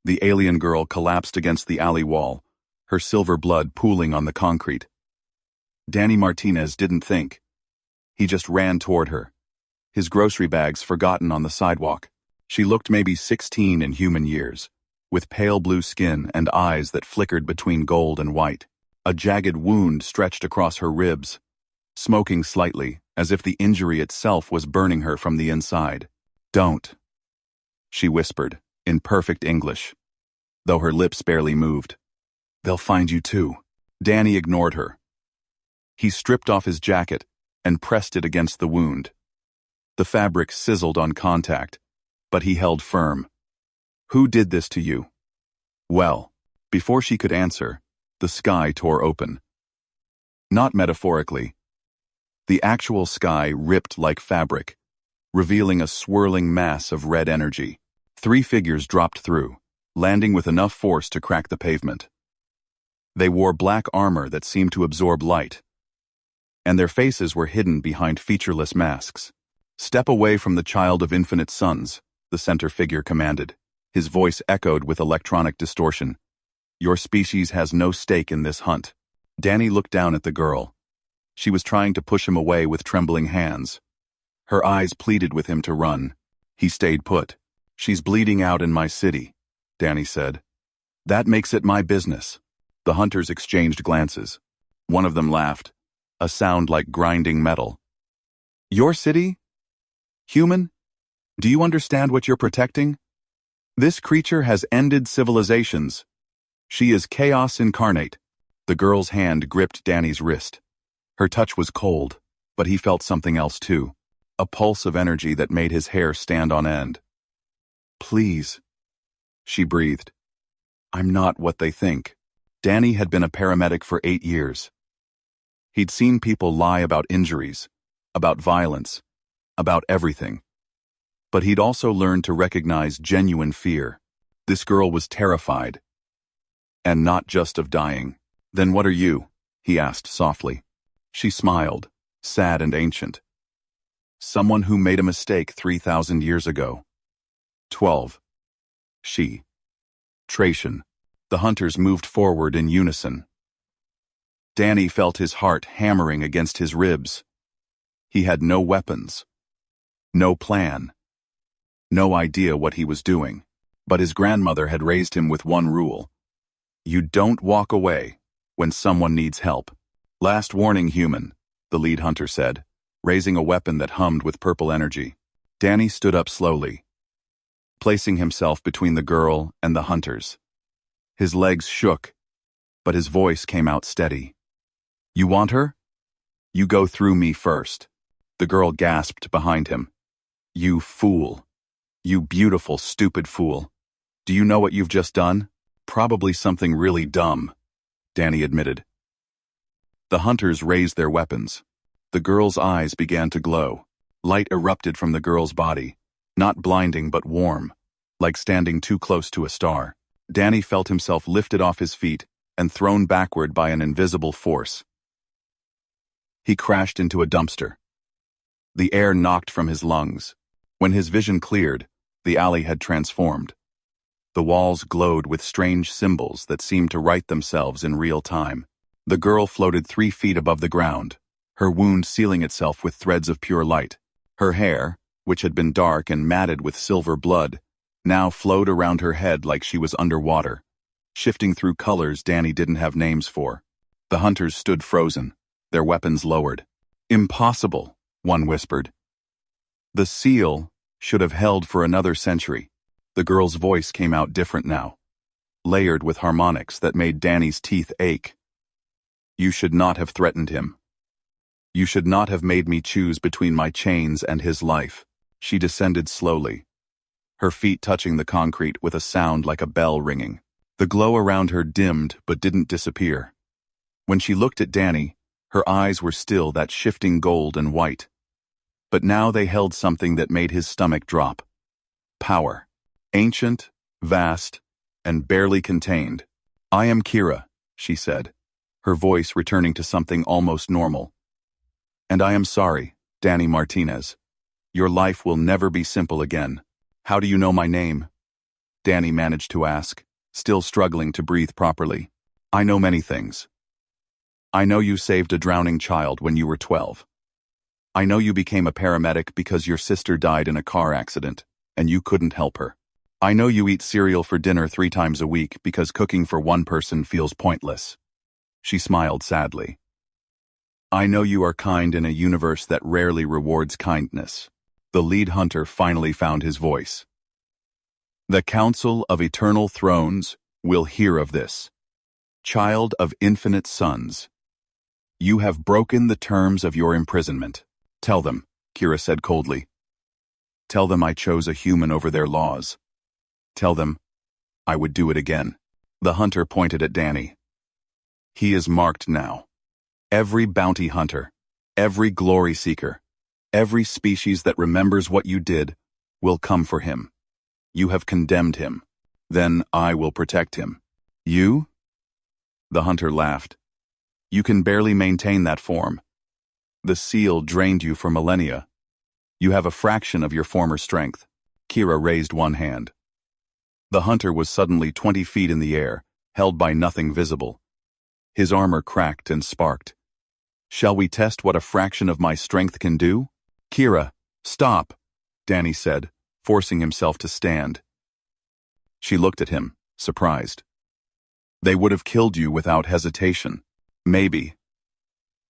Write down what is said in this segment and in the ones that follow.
The alien girl collapsed against the alley wall, her silver blood pooling on the concrete. Danny Martinez didn't think. He just ran toward her, his grocery bags forgotten on the sidewalk. She looked maybe 16 in human years, with pale blue skin and eyes that flickered between gold and white. A jagged wound stretched across her ribs, smoking slightly, as if the injury itself was burning her from the inside. "Don't," she whispered, in perfect English, though her lips barely moved. "They'll find you too." Danny ignored her. He stripped off his jacket and pressed it against the wound. The fabric sizzled on contact, but he held firm. "Who did this to you?" Well, before she could answer, the sky tore open. Not metaphorically. The actual sky ripped like fabric, revealing a swirling mass of red energy. 3 figures dropped through, landing with enough force to crack the pavement. They wore black armor that seemed to absorb light, and their faces were hidden behind featureless masks. "Step away from the child of infinite suns," the center figure commanded. His voice echoed with electronic distortion. "Your species has no stake in this hunt." Danny looked down at the girl. She was trying to push him away with trembling hands. Her eyes pleaded with him to run. He stayed put. "She's bleeding out in my city," Danny said. "That makes it my business." The hunters exchanged glances. One of them laughed, a sound like grinding metal. "Your city? Human? Do you understand what you're protecting? This creature has ended civilizations. She is chaos incarnate." The girl's hand gripped Danny's wrist. Her touch was cold, but he felt something else too. A pulse of energy that made his hair stand on end. "Please," she breathed. "I'm not what they think." Danny had been a paramedic for 8 years. He'd seen people lie about injuries, about violence, about everything. But he'd also learned to recognize genuine fear. This girl was terrified. And not just of dying. "Then what are you?" he asked softly. She smiled, sad and ancient. "Someone who made a mistake 3,000 years ago." 12. She. Tracian. The hunters moved forward in unison. Danny felt his heart hammering against his ribs. He had no weapons, no plan, no idea what he was doing. But his grandmother had raised him with one rule: you don't walk away when someone needs help. "Last warning, human," the lead hunter said, raising a weapon that hummed with purple energy. Danny stood up slowly, placing himself between the girl and the hunters. His legs shook, but his voice came out steady. "You want her? You go through me first." The girl gasped behind him. "You fool. You beautiful, stupid fool. Do you know what you've just done?" "Probably something really dumb," Danny admitted. The hunters raised their weapons. The girl's eyes began to glow. Light erupted from the girl's body, not blinding but warm, like standing too close to a star. Danny felt himself lifted off his feet and thrown backward by an invisible force. He crashed into a dumpster. The air knocked from his lungs. When his vision cleared, the alley had transformed. The walls glowed with strange symbols that seemed to write themselves in real time. The girl floated 3 feet above the ground, her wound sealing itself with threads of pure light. Her hair, which had been dark and matted with silver blood, now flowed around her head like she was underwater, shifting through colors Danny didn't have names for. The hunters stood frozen, their weapons lowered. "Impossible," one whispered. "The seal should have held for another century." The girl's voice came out different now, layered with harmonics that made Danny's teeth ache. "You should not have threatened him. You should not have made me choose between my chains and his life." She descended slowly, her feet touching the concrete with a sound like a bell ringing. The glow around her dimmed but didn't disappear. When she looked at Danny, her eyes were still that shifting gold and white. But now they held something that made his stomach drop. Power. Ancient, vast, and barely contained. "I am Kira," she said, her voice returning to something almost normal. "And I am sorry, Danny Martinez. Your life will never be simple again." "How do you know my name?" Danny managed to ask, still struggling to breathe properly. I know many things. I know you saved a drowning child when you were 12. I know you became a paramedic because your sister died in a car accident, and you couldn't help her. I know you eat cereal for dinner 3 times a week because cooking for one person feels pointless. She smiled sadly. I know you are kind in a universe that rarely rewards kindness. The lead hunter finally found his voice. The Council of Eternal Thrones will hear of this. Child of infinite suns. You have broken the terms of your imprisonment. Tell them, Kira said coldly. Tell them I chose a human over their laws. Tell them I would do it again. The hunter pointed at Danny. He is marked now. Every bounty hunter, every glory seeker, every species that remembers what you did will come for him. You have condemned him. Then I will protect him. You? The hunter laughed. You can barely maintain that form. The seal drained you for millennia. You have a fraction of your former strength. Kira raised one hand. The hunter was suddenly 20 feet in the air, held by nothing visible. His armor cracked and sparked. Shall we test what a fraction of my strength can do? Kira, stop, Danny said, forcing himself to stand. She looked at him, surprised. They would have killed you without hesitation. Maybe.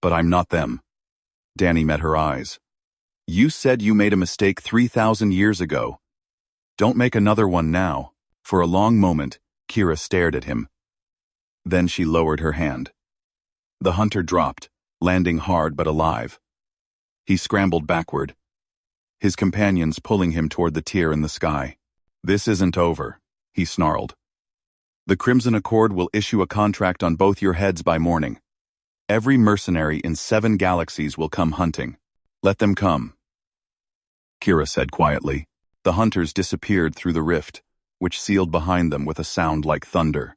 But I'm not them. Danny met her eyes. You said you made a mistake 3,000 years ago. Don't make another one now. For a long moment, Kira stared at him. Then she lowered her hand. The hunter dropped, landing hard but alive. He scrambled backward, his companions pulling him toward the tier in the sky. This isn't over, he snarled. The Crimson Accord will issue a contract on both your heads by morning. Every mercenary in 7 galaxies will come hunting. Let them come. Kira said quietly. The hunters disappeared through the rift, which sealed behind them with a sound like thunder.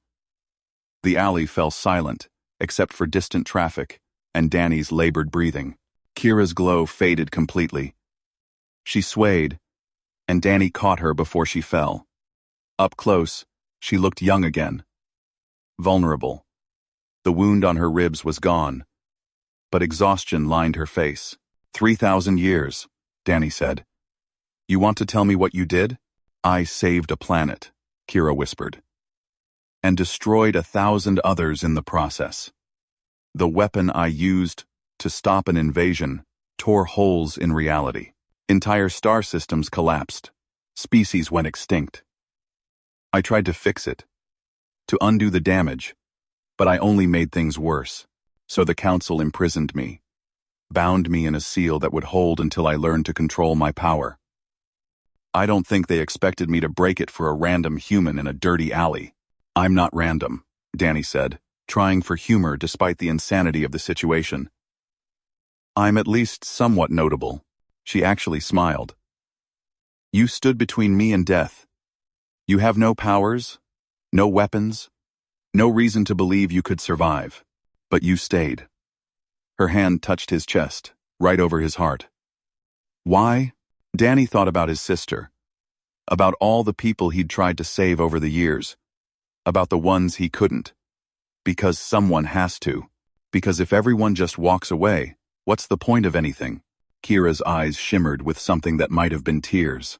The alley fell silent, except for distant traffic and Danny's labored breathing. Kira's glow faded completely. She swayed, and Danny caught her before she fell. Up close, she looked young again. Vulnerable. The wound on her ribs was gone, but exhaustion lined her face. 3,000 years, Danny said. You want to tell me what you did? I saved a planet, Kira whispered, and destroyed 1,000 others in the process. The weapon I used to stop an invasion tore holes in reality. Entire star systems collapsed. Species went extinct. I tried to fix it, to undo the damage, but I only made things worse. So the council imprisoned me, bound me in a seal that would hold until I learned to control my power. I don't think they expected me to break it for a random human in a dirty alley. I'm not random, Danny said, trying for humor despite the insanity of the situation. I'm at least somewhat notable. She actually smiled. You stood between me and death. You have no powers, no weapons, no reason to believe you could survive. But you stayed. Her hand touched his chest, right over his heart. Why? Danny thought about his sister, about all the people he'd tried to save over the years, about the ones he couldn't. Because someone has to. Because if everyone just walks away, what's the point of anything? Kira's eyes shimmered with something that might have been tears.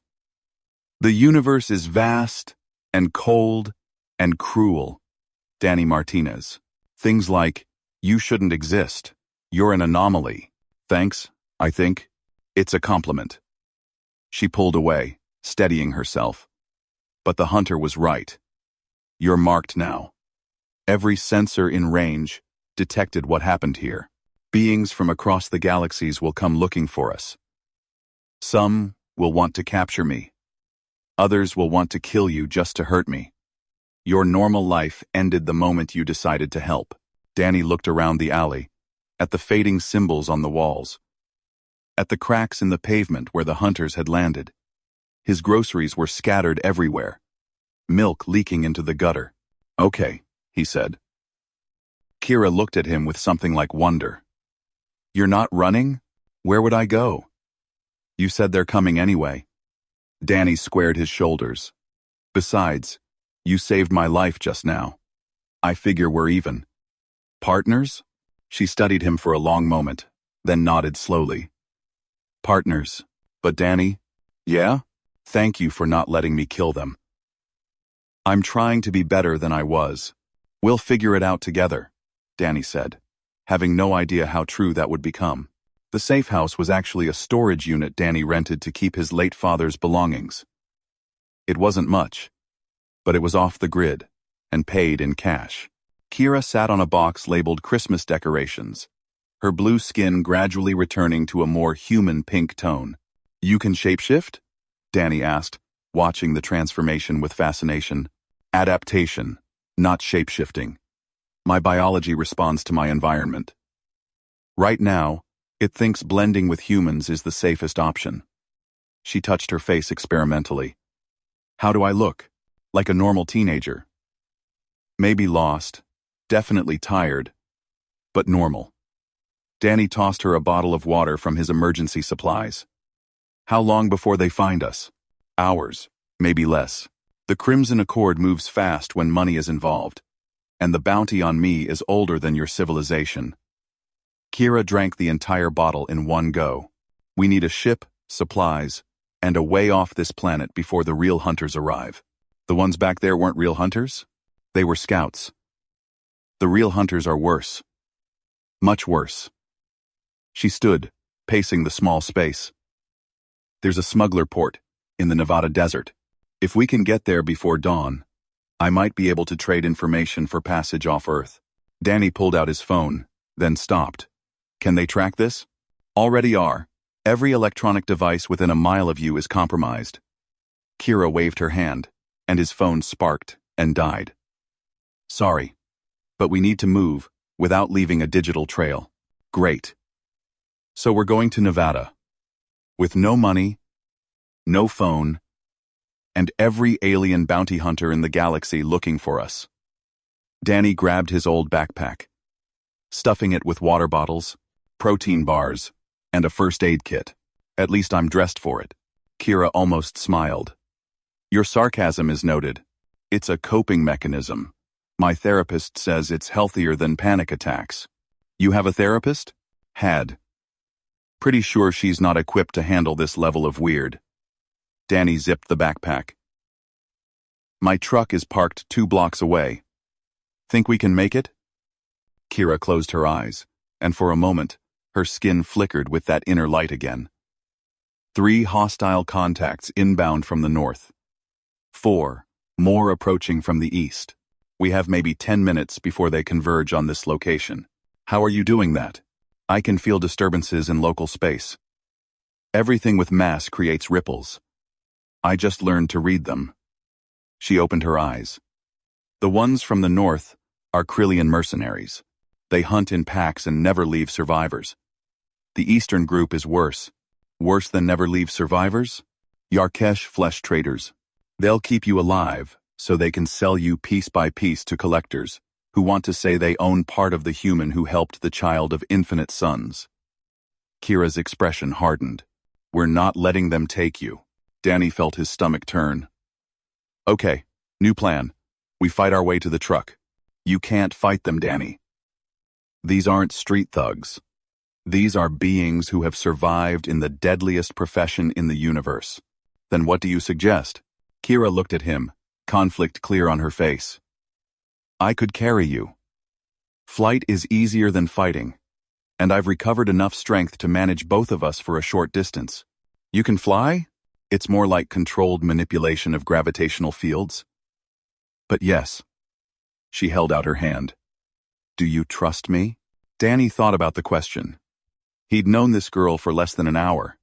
The universe is vast and cold and cruel. Danny Martinez. Things like, you shouldn't exist. You're an anomaly. Thanks, I think. It's a compliment. She pulled away, steadying herself. But the hunter was right. You're marked now. Every sensor in range detected what happened here. Beings from across the galaxies will come looking for us. Some will want to capture me. Others will want to kill you just to hurt me. Your normal life ended the moment you decided to help. Danny looked around the alley, at the fading symbols on the walls, at the cracks in the pavement where the hunters had landed. His groceries were scattered everywhere, milk leaking into the gutter. Okay, he said. Kira looked at him with something like wonder. You're not running? Where would I go? You said they're coming anyway. Danny squared his shoulders. Besides, you saved my life just now. I figure we're even. Partners? She studied him for a long moment, then nodded slowly. Partners. But Danny? Yeah? Thank you for not letting me kill them. I'm trying to be better than I was. We'll figure it out together, Danny said, having no idea how true that would become. The safe house was actually a storage unit Danny rented to keep his late father's belongings. It wasn't much, but it was off the grid and paid in cash. Kira sat on a box labeled Christmas decorations, her blue skin gradually returning to a more human pink tone. You can shapeshift? Danny asked, watching the transformation with fascination. Adaptation, not shapeshifting. My biology responds to my environment. Right now, it thinks blending with humans is the safest option. She touched her face experimentally. How do I look? Like a normal teenager. Maybe lost, definitely tired, but normal. Danny tossed her a bottle of water from his emergency supplies. How long before they find us? Hours, maybe less. The Crimson Accord moves fast when money is involved, and the bounty on me is older than your civilization. Kira drank the entire bottle in one go. We need a ship, supplies, and a way off this planet before the real hunters arrive. The ones back there weren't real hunters? They were scouts. The real hunters are worse. Much worse. She stood, pacing the small space. There's a smuggler port in the Nevada desert. If we can get there before dawn, I might be able to trade information for passage off Earth. Danny pulled out his phone, then stopped. Can they track this? Already are. Every electronic device within a mile of you is compromised. Kira waved her hand, and his phone sparked and died. Sorry, but we need to move without leaving a digital trail. Great. So we're going to Nevada. With no money, no phone, and every alien bounty hunter in the galaxy looking for us. Danny grabbed his old backpack, stuffing it with water bottles, protein bars, and a first aid kit. At least I'm dressed for it. Kira almost smiled. Your sarcasm is noted. It's a coping mechanism. My therapist says it's healthier than panic attacks. You have a therapist? Had. Pretty sure she's not equipped to handle this level of weird. Danny zipped the backpack. My truck is parked 2 blocks away. Think we can make it? Kira closed her eyes, and for a moment, her skin flickered with that inner light again. 3 hostile contacts inbound from the north. 4 more approaching from the east. We have maybe 10 minutes before they converge on this location. How are you doing that? I can feel disturbances in local space. Everything with mass creates ripples. I just learned to read them. She opened her eyes. The ones from the north are Krillian mercenaries. They hunt in packs and never leave survivors. The eastern group is worse. Worse than never leave survivors? Yarkesh flesh traders. They'll keep you alive, so they can sell you piece by piece to collectors, who want to say they own part of the human who helped the child of infinite suns. Kira's expression hardened. We're not letting them take you. Danny felt his stomach turn. Okay, new plan. We fight our way to the truck. You can't fight them, Danny. These aren't street thugs. These are beings who have survived in the deadliest profession in the universe. Then what do you suggest? Kira looked at him, conflict clear on her face. I could carry you. Flight is easier than fighting, and I've recovered enough strength to manage both of us for a short distance. You can fly? It's more like controlled manipulation of gravitational fields. But yes. She held out her hand. Do you trust me? Danny thought about the question. He'd known this girl for less than an hour.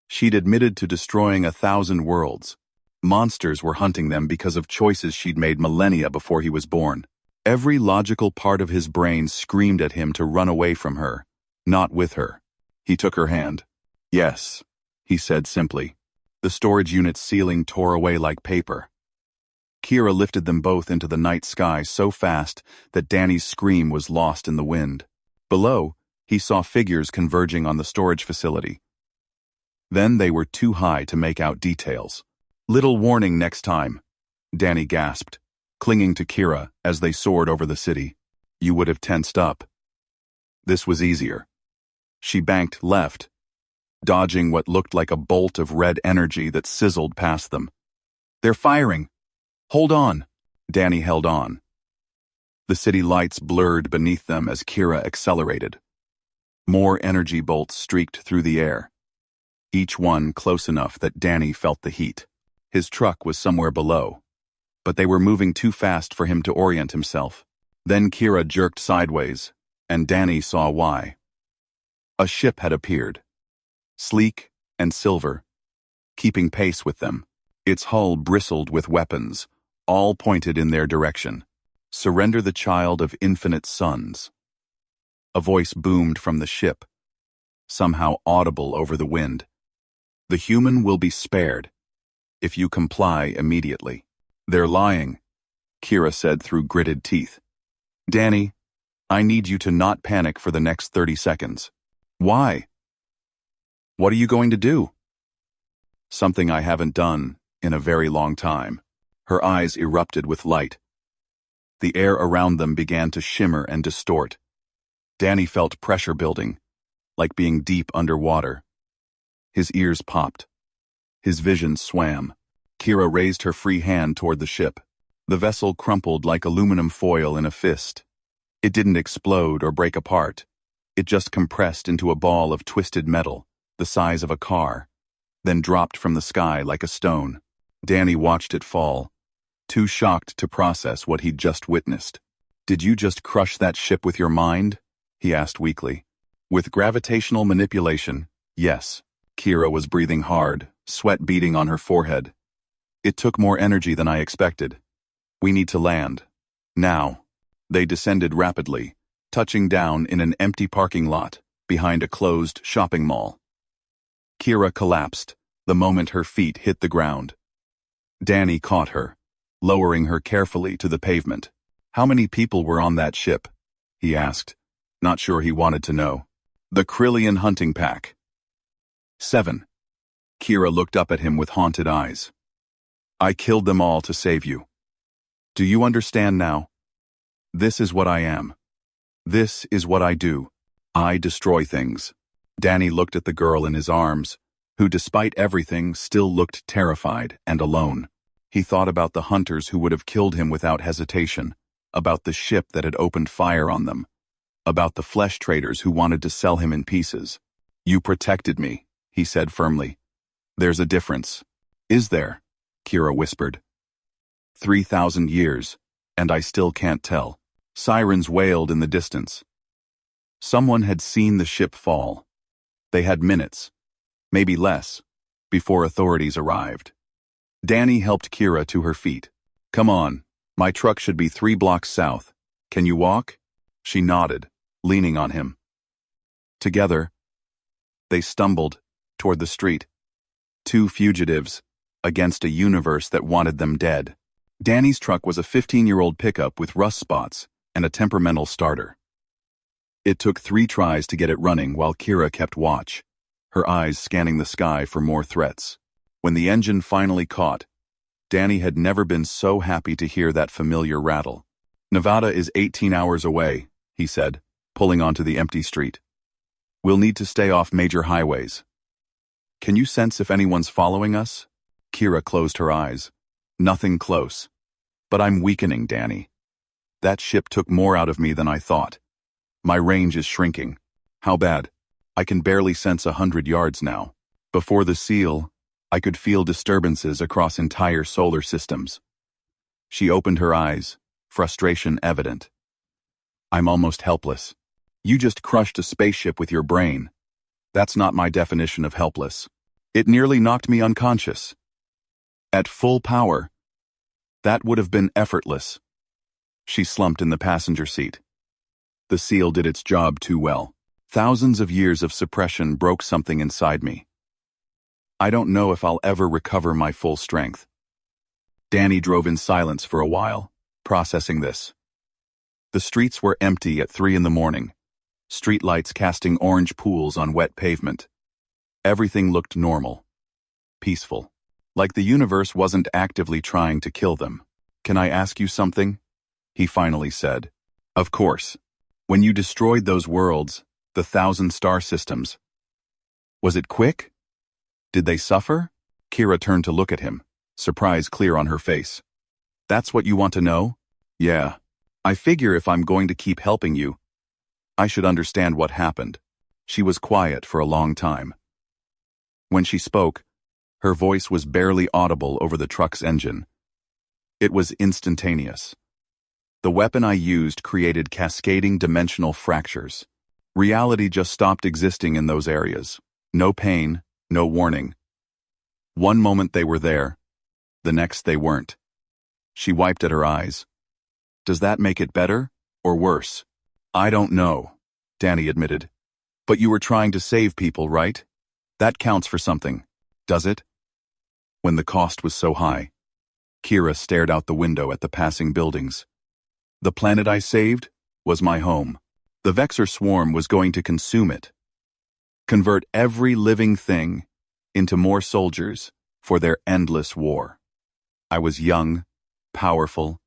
She'd admitted to destroying 1,000 worlds. Monsters were hunting them because of choices she'd made millennia before he was born. Every logical part of his brain screamed at him to run away from her, not with her. He took her hand. Yes, he said simply. The storage unit's ceiling tore away like paper. Kira lifted them both into the night sky so fast that Danny's scream was lost in the wind. Below, he saw figures converging on the storage facility. Then they were too high to make out details. Little warning next time, Danny gasped, clinging to Kira as they soared over the city. You would have tensed up. This was easier. She banked left, dodging what looked like a bolt of red energy that sizzled past them. They're firing! Hold on! Danny held on. The city lights blurred beneath them as Kira accelerated. More energy bolts streaked through the air, each one close enough that Danny felt the heat. His truck was somewhere below, but they were moving too fast for him to orient himself. Then Kira jerked sideways, and Danny saw why. A ship had appeared, sleek and silver, keeping pace with them. Its hull bristled with weapons, all pointed in their direction. Surrender the child of infinite suns. A voice boomed from the ship, somehow audible over the wind. The human will be spared, if you comply immediately. They're lying, Kira said through gritted teeth. Danny, I need you to not panic for the next 30 seconds. Why? What are you going to do? Something I haven't done in a very long time. Her eyes erupted with light. The air around them began to shimmer and distort. Danny felt pressure building, like being deep underwater. His ears popped. His vision swam. Kira raised her free hand toward the ship. The vessel crumpled like aluminum foil in a fist. It didn't explode or break apart. It just compressed into a ball of twisted metal, the size of a car, then dropped from the sky like a stone. Danny watched it fall, too shocked to process what he'd just witnessed. Did you just crush that ship with your mind? He asked weakly. With gravitational manipulation, yes. Kira was breathing hard, sweat beading on her forehead. It took more energy than I expected. We need to land. Now. They descended rapidly, touching down in an empty parking lot behind a closed shopping mall. Kira collapsed the moment her feet hit the ground. Danny caught her, lowering her carefully to the pavement. How many people were on that ship? He asked, not sure he wanted to know. The Krillian hunting pack. 7. Kira looked up at him with haunted eyes. I killed them all to save you. Do you understand now? This is what I am. This is what I do. I destroy things. Danny looked at the girl in his arms, who despite everything still looked terrified and alone. He thought about the hunters who would have killed him without hesitation, about the ship that had opened fire on them, about the flesh traders who wanted to sell him in pieces. You protected me, he said firmly. There's a difference. Is there? Kira whispered. 3,000 years, and I still can't tell. Sirens wailed in the distance. Someone had seen the ship fall. They had minutes, maybe less, before authorities arrived. Danny helped Kira to her feet. Come on, my truck should be 3 blocks south. Can you walk? She nodded, leaning on him. Together, they stumbled toward the street. 2 fugitives against a universe that wanted them dead. Danny's truck was a 15-year-old pickup with rust spots and a temperamental starter. It took 3 tries to get it running while Kira kept watch, her eyes scanning the sky for more threats. When the engine finally caught, Danny had never been so happy to hear that familiar rattle. Nevada is 18 hours away, he said, pulling onto the empty street. We'll need to stay off major highways. Can you sense if anyone's following us? Kira closed her eyes. Nothing close. But I'm weakening, Danny. That ship took more out of me than I thought. My range is shrinking. How bad? I can barely sense 100 yards now. Before the seal, I could feel disturbances across entire solar systems. She opened her eyes, frustration evident. I'm almost helpless. You just crushed a spaceship with your brain. That's not my definition of helpless. It nearly knocked me unconscious. At full power, that would have been effortless. She slumped in the passenger seat. The seal did its job too well. Thousands of years of suppression broke something inside me. I don't know if I'll ever recover my full strength. Danny drove in silence for a while, processing this. The streets were empty at 3 in the morning, streetlights casting orange pools on wet pavement. Everything looked normal, peaceful. Like the universe wasn't actively trying to kill them. "Can I ask you something?" he finally said. "Of course. When you destroyed those worlds, the 1,000 star systems, was it quick? Did they suffer?" Kira turned to look at him, surprise clear on her face. "That's what you want to know?" "Yeah. I figure if I'm going to keep helping you, I should understand what happened." She was quiet for a long time. When she spoke, her voice was barely audible over the truck's engine. It was instantaneous. "The weapon I used created cascading dimensional fractures. Reality just stopped existing in those areas. No pain, no warning. One moment they were there, the next they weren't." She wiped at her eyes. "Does that make it better or worse?" "I don't know," Danny admitted. "But you were trying to save people, right? That counts for something, does it?" When the cost was so high, Kira stared out the window at the passing buildings. "The planet I saved was my home. The Vexor swarm was going to consume it. Convert every living thing into more soldiers for their endless war. I was young, powerful,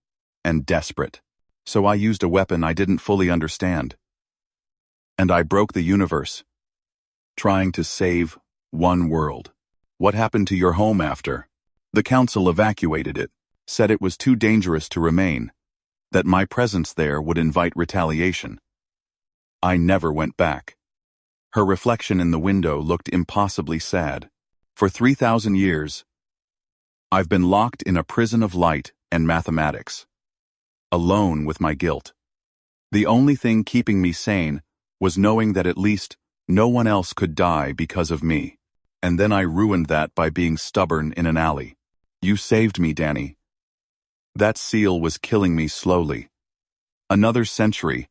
and desperate, so I used a weapon I didn't fully understand. And I broke the universe, trying to save one world." "What happened to your home after?" "The council evacuated it, said it was too dangerous to remain, that my presence there would invite retaliation. I never went back." Her reflection in the window looked impossibly sad. "For 3,000 years, I've been locked in a prison of light and mathematics, alone with my guilt. The only thing keeping me sane was knowing that at least no one else could die because of me. And then I ruined that by being stubborn in an alley. You saved me, Danny. That seal was killing me slowly. Another century,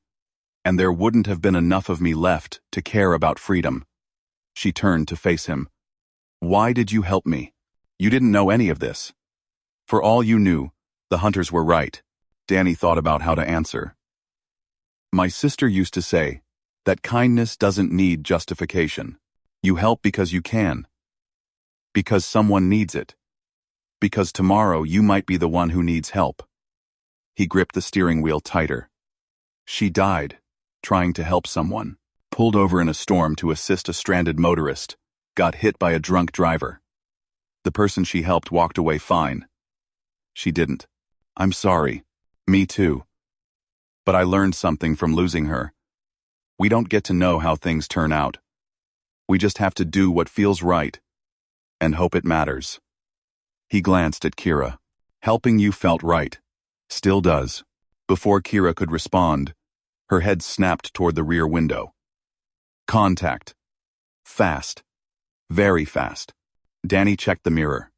and there wouldn't have been enough of me left to care about freedom." She turned to face him. "Why did you help me? You didn't know any of this." "For all you knew, the hunters were right." Danny thought about how to answer. "My sister used to say that kindness doesn't need justification. You help because you can. Because someone needs it. Because tomorrow you might be the one who needs help." He gripped the steering wheel tighter. "She died, trying to help someone. Pulled over in a storm to assist a stranded motorist. Got hit by a drunk driver. The person she helped walked away fine. She didn't. I'm sorry. Me too. But I learned something from losing her. We don't get to know how things turn out. We just have to do what feels right and hope it matters." He glanced at Kira. "Helping you felt right. Still does." Before Kira could respond, her head snapped toward the rear window. Contact. Fast. Very fast. Danny checked the mirror.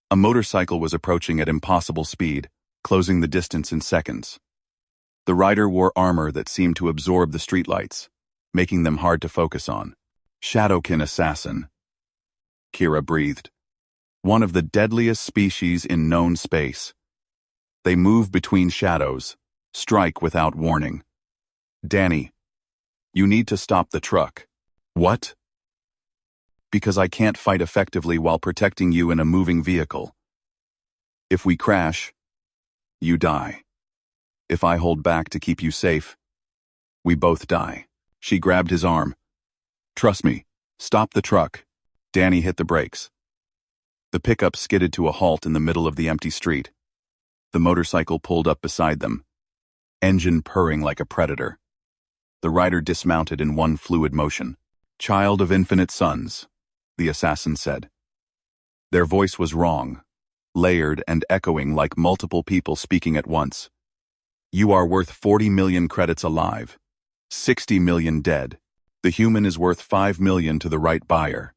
A motorcycle was approaching at impossible speed, closing the distance in seconds. The rider wore armor that seemed to absorb the streetlights, making them hard to focus on. Shadowkin assassin. Kira breathed. One of the deadliest species in known space. They move between shadows, strike without warning. "Danny, you need to stop the truck." "What?" "Because I can't fight effectively while protecting you in a moving vehicle. If we crash, you die. If I hold back to keep you safe, we both die." She grabbed his arm. "Trust me, stop the truck." Danny hit the brakes. The pickup skidded to a halt in the middle of the empty street. The motorcycle pulled up beside them, engine purring like a predator. The rider dismounted in one fluid motion. "Child of infinite suns," the assassin said. Their voice was wrong, layered and echoing like multiple people speaking at once. "You are worth 40 million credits alive, 60 million dead. The human is worth 5 million to the right buyer.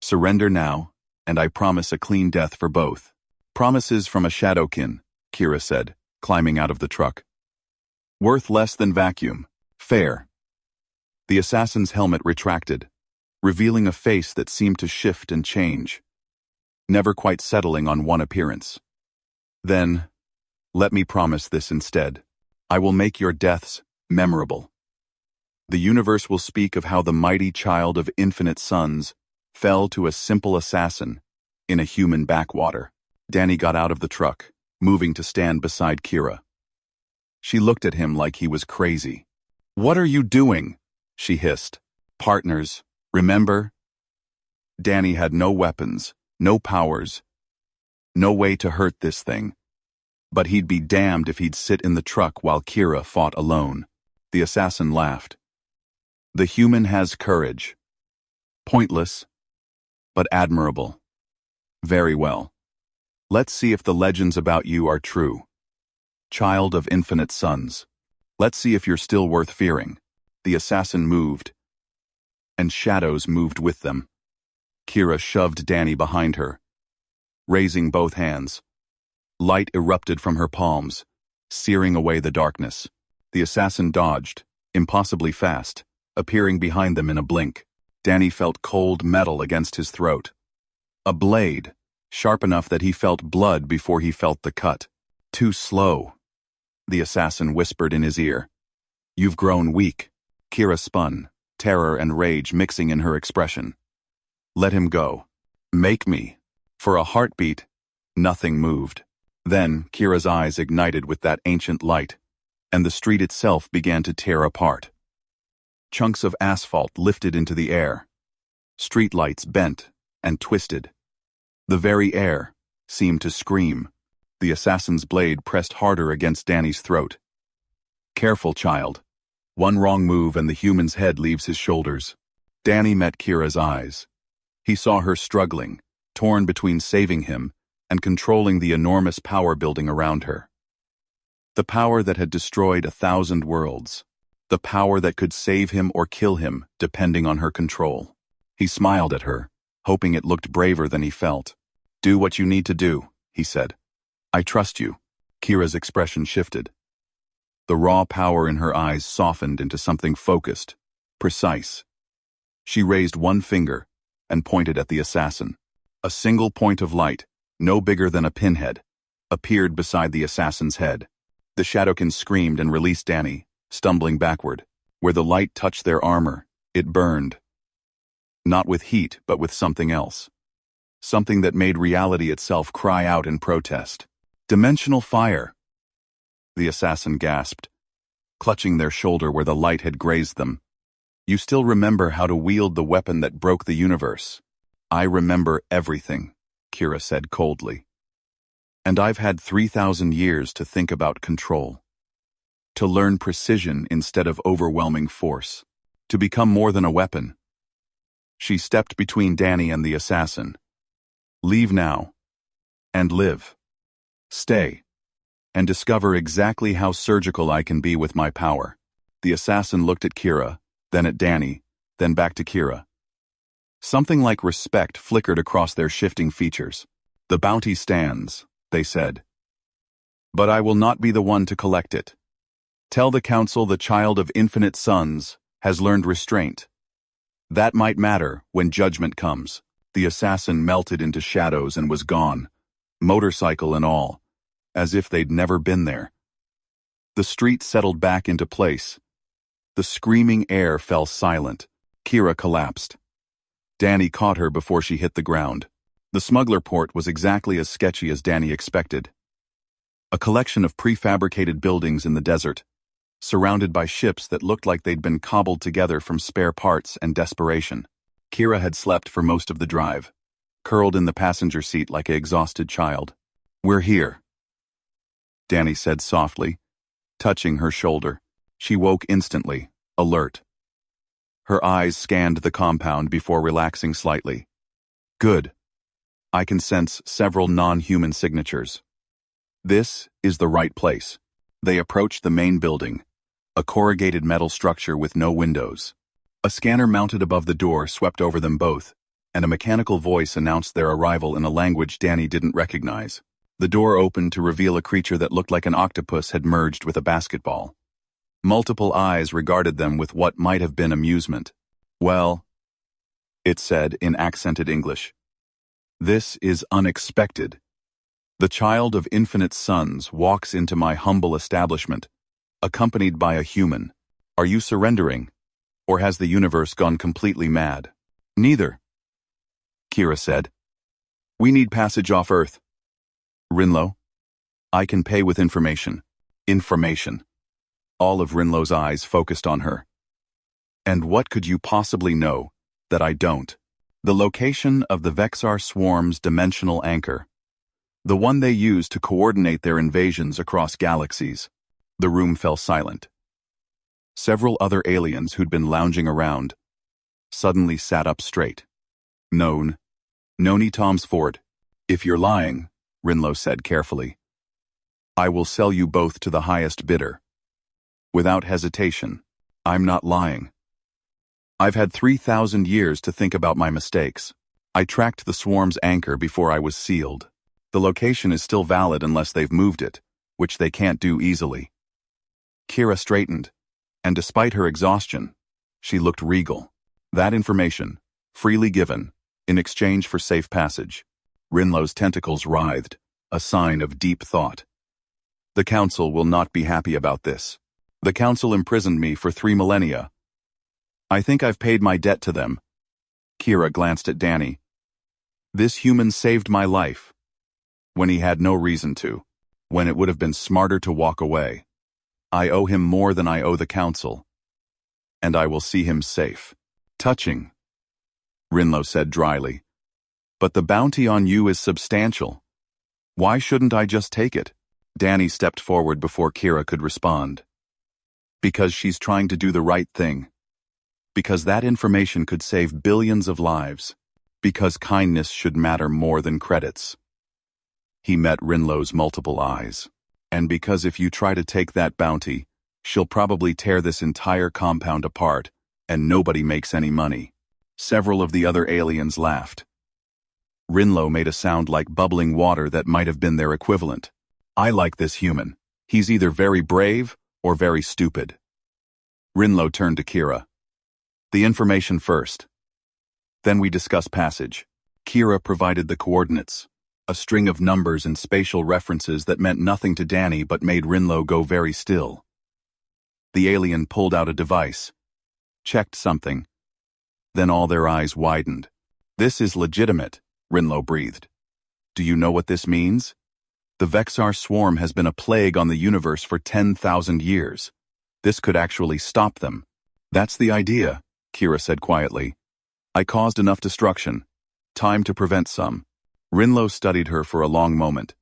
Surrender now, and I promise a clean death for both." "Promises from a shadowkin," Kira said, climbing out of the truck. "Worth less than vacuum. Fair." The assassin's helmet retracted, revealing a face that seemed to shift and change, never quite settling on one appearance. "Then, let me promise this instead. I will make your deaths memorable. The universe will speak of how the mighty child of infinite suns fell to a simple assassin in a human backwater. Danny got out of the truck, moving to stand beside Kira. She looked at him like he was crazy. "What are you doing?" she hissed. "Partners, remember?" Danny had no weapons, no powers, no way to hurt this thing. But he'd be damned if he'd sit in the truck while Kira fought alone. The assassin laughed. "The human has courage. Pointless, but admirable. Very well. Let's see if the legends about you are true. Child of infinite suns. Let's see if you're still worth fearing." The assassin moved, and shadows moved with them. Kira shoved Danny behind her, raising both hands. Light erupted from her palms, searing away the darkness. The assassin dodged, impossibly fast, appearing behind them in a blink. Danny felt cold metal against his throat. A blade, sharp enough that he felt blood before he felt the cut. "Too slow," the assassin whispered in his ear. "You've grown weak." Kira spun, terror and rage mixing in her expression. "Let him go. Make me." For a heartbeat, nothing moved. Then Kira's eyes ignited with that ancient light, and the street itself began to tear apart. Chunks of asphalt lifted into the air. Streetlights bent and twisted. The very air seemed to scream. The assassin's blade pressed harder against Danny's throat. "Careful, child. One wrong move and the human's head leaves his shoulders." Danny met Kira's eyes. He saw her struggling, torn between saving him and controlling the enormous power building around her. The power that had destroyed 1,000 worlds. The power that could save him or kill him, depending on her control. He smiled at her, hoping it looked braver than he felt. "Do what you need to do," he said. "I trust you." Kira's expression shifted. The raw power in her eyes softened into something focused, precise. She raised one finger and pointed at the assassin. A single point of light, no bigger than a pinhead, appeared beside the assassin's head. The Shadowkin screamed and released Danny, stumbling backward. Where the light touched their armor, it burned. Not with heat, but with something else. Something that made reality itself cry out in protest. "Dimensional fire!" The assassin gasped, clutching their shoulder where the light had grazed them. "You still remember how to wield the weapon that broke the universe?" "I remember everything," Kira said coldly. "And I've had 3,000 years to think about control. To learn precision instead of overwhelming force. To become more than a weapon." She stepped between Danny and the assassin. "Leave now. And live. Stay. And discover exactly how surgical I can be with my power." The assassin looked at Kira, then at Danny, then back to Kira. Something like respect flickered across their shifting features. "The bounty stands," they said. "But I will not be the one to collect it. Tell the council the child of infinite suns has learned restraint. That might matter when judgment comes." The assassin melted into shadows and was gone, motorcycle and all, as if they'd never been there. The street settled back into place. The screaming air fell silent. Kira collapsed. Danny caught her before she hit the ground. The smuggler port was exactly as sketchy as Danny expected. A collection of prefabricated buildings in the desert, surrounded by ships that looked like they'd been cobbled together from spare parts and desperation. Kira had slept for most of the drive, curled in the passenger seat like an exhausted child. "We're here," Danny said softly, touching her shoulder. She woke instantly, alert. Her eyes scanned the compound before relaxing slightly. "Good. I can sense several non-human signatures. This is the right place." They approached the main building, a corrugated metal structure with no windows. A scanner mounted above the door swept over them both, and a mechanical voice announced their arrival in a language Danny didn't recognize. The door opened to reveal a creature that looked like an octopus had merged with a basketball. Multiple eyes regarded them with what might have been amusement. "Well," it said in accented English, "this is unexpected. The child of infinite suns walks into my humble establishment, accompanied by a human. Are you surrendering? Or has the universe gone completely mad?" "Neither," Kira said. We need passage off Earth. Rinlo, I can pay with information. Information. All of Rinlo's eyes focused on her. And what could you possibly know that I don't? The location of the Vexar swarm's dimensional anchor. The one they use to coordinate their invasions across galaxies. The room fell silent. Several other aliens who'd been lounging around suddenly sat up straight. Noni Tomsford. If you're lying, Rinlo said carefully, I will sell you both to the highest bidder. Without hesitation, I'm not lying. I've had 3,000 years to think about my mistakes. I tracked the swarm's anchor before I was sealed. The location is still valid unless they've moved it, which they can't do easily. Kira straightened, and despite her exhaustion, she looked regal. That information, freely given, in exchange for safe passage. Rinlo's tentacles writhed, a sign of deep thought. The Council will not be happy about this. The Council imprisoned me for 3 millennia. I think I've paid my debt to them. Kira glanced at Danny. This human saved my life. When he had no reason to. When it would have been smarter to walk away. I owe him more than I owe the Council. And I will see him safe. Touching, Rinlo said dryly. But the bounty on you is substantial. Why shouldn't I just take it? Danny stepped forward before Kira could respond. Because she's trying to do the right thing. Because that information could save billions of lives. Because kindness should matter more than credits. He met Rinlo's multiple eyes. And because if you try to take that bounty, she'll probably tear this entire compound apart, and nobody makes any money. Several of the other aliens laughed. Rinlo made a sound like bubbling water that might have been their equivalent. I like this human. He's either very brave or very stupid. Rinlo turned to Kira. The information first. Then we discuss passage. Kira provided the coordinates, a string of numbers and spatial references that meant nothing to Danny but made Rinlo go very still. The alien pulled out a device, checked something. Then all their eyes widened. This is legitimate, Rinlo breathed. Do you know what this means? The Vexar swarm has been a plague on the universe for 10,000 years. This could actually stop them. That's the idea, Kira said quietly. I caused enough destruction. Time to prevent some. Rinlo studied her for a long moment.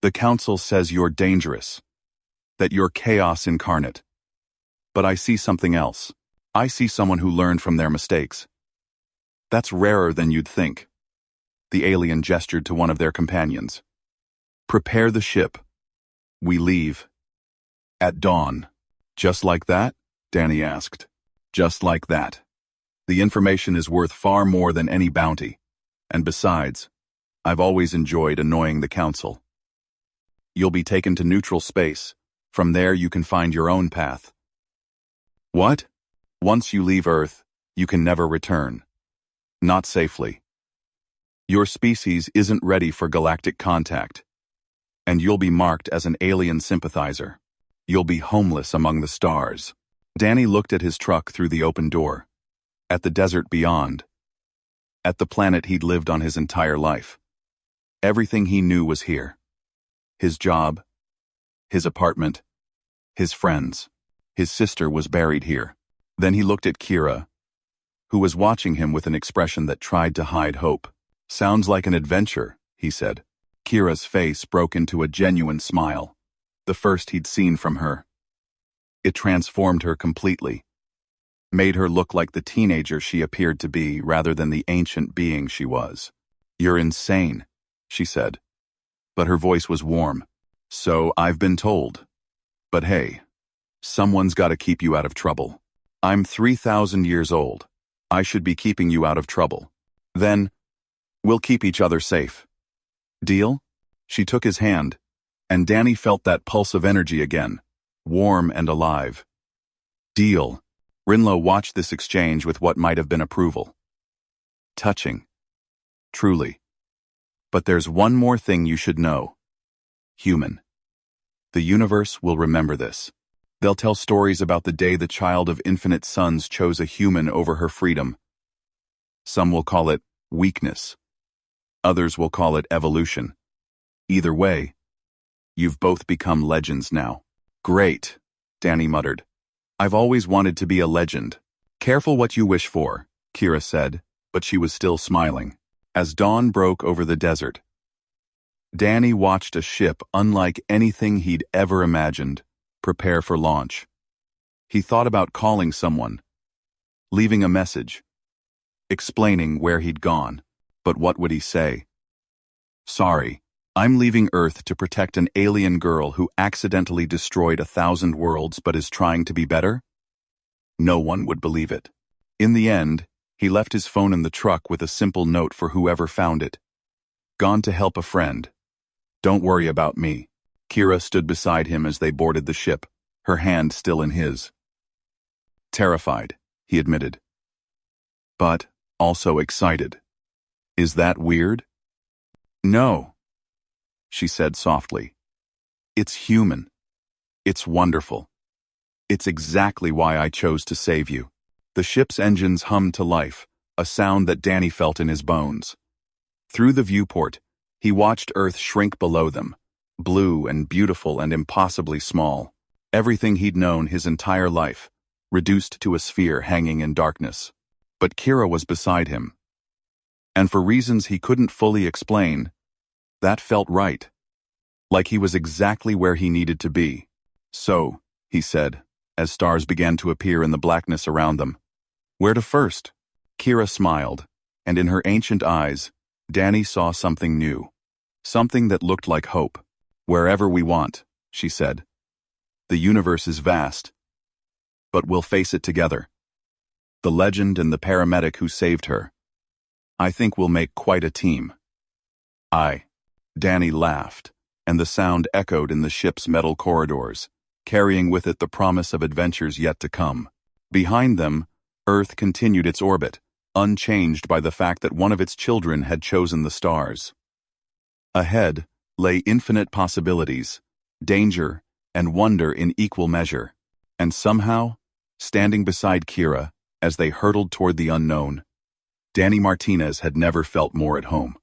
The Council says you're dangerous. That you're chaos incarnate. But I see something else. I see someone who learned from their mistakes. That's rarer than you'd think. The alien gestured to one of their companions. Prepare the ship. We leave. At dawn. Just like that? Danny asked. Just like that. The information is worth far more than any bounty. And besides, I've always enjoyed annoying the Council. You'll be taken to neutral space. From there you can find your own path. What? Once you leave Earth, you can never return. Not safely. Your species isn't ready for galactic contact. And you'll be marked as an alien sympathizer. You'll be homeless among the stars. Danny looked at his truck through the open door. At the desert beyond. At the planet he'd lived on his entire life. Everything he knew was here. His job, his apartment, his friends. His sister was buried here. Then he looked at Kira, who was watching him with an expression that tried to hide hope. Sounds like an adventure, he said. Kira's face broke into a genuine smile, the first he'd seen from her. It transformed her completely. Made her look like the teenager she appeared to be rather than the ancient being she was. You're insane, she said. But her voice was warm. So I've been told. But hey, someone's got to keep you out of trouble. I'm 3,000 years old. I should be keeping you out of trouble. Then, we'll keep each other safe. Deal? She took his hand, and Danny felt that pulse of energy again, warm and alive. Deal. Rinlo watched this exchange with what might have been approval. Touching. Truly. But there's one more thing you should know. Human. The universe will remember this. They'll tell stories about the day the child of infinite suns chose a human over her freedom. Some will call it weakness. Others will call it evolution. Either way, you've both become legends now. Great, Danny muttered. I've always wanted to be a legend. Careful what you wish for, Kira said, but she was still smiling. As dawn broke over the desert, Danny watched a ship unlike anything he'd ever imagined prepare for launch. He thought about calling someone, leaving a message, explaining where he'd gone, but what would he say? Sorry, I'm leaving Earth to protect an alien girl who accidentally destroyed 1,000 worlds but is trying to be better? No one would believe it. In the end, he left his phone in the truck with a simple note for whoever found it. Gone to help a friend. Don't worry about me. Kira stood beside him as they boarded the ship, her hand still in his. Terrified, he admitted. But also excited. Is that weird? No, she said softly. It's human. It's wonderful. It's exactly why I chose to save you. The ship's engines hummed to life, a sound that Danny felt in his bones. Through the viewport, he watched Earth shrink below them, blue and beautiful and impossibly small. Everything he'd known his entire life, reduced to a sphere hanging in darkness. But Kira was beside him. And for reasons he couldn't fully explain, that felt right. Like he was exactly where he needed to be. So, he said, as stars began to appear in the blackness around them. Where to first? Kira smiled, and in her ancient eyes, Danny saw something new. Something that looked like hope. Wherever we want, she said. The universe is vast. But we'll face it together. The legend and the paramedic who saved her. I think we'll make quite a team. Danny laughed, and the sound echoed in the ship's metal corridors, carrying with it the promise of adventures yet to come. Behind them, Earth continued its orbit, unchanged by the fact that one of its children had chosen the stars. Ahead lay infinite possibilities, danger, and wonder in equal measure, and somehow, standing beside Kira as they hurtled toward the unknown, Danny Martinez had never felt more at home.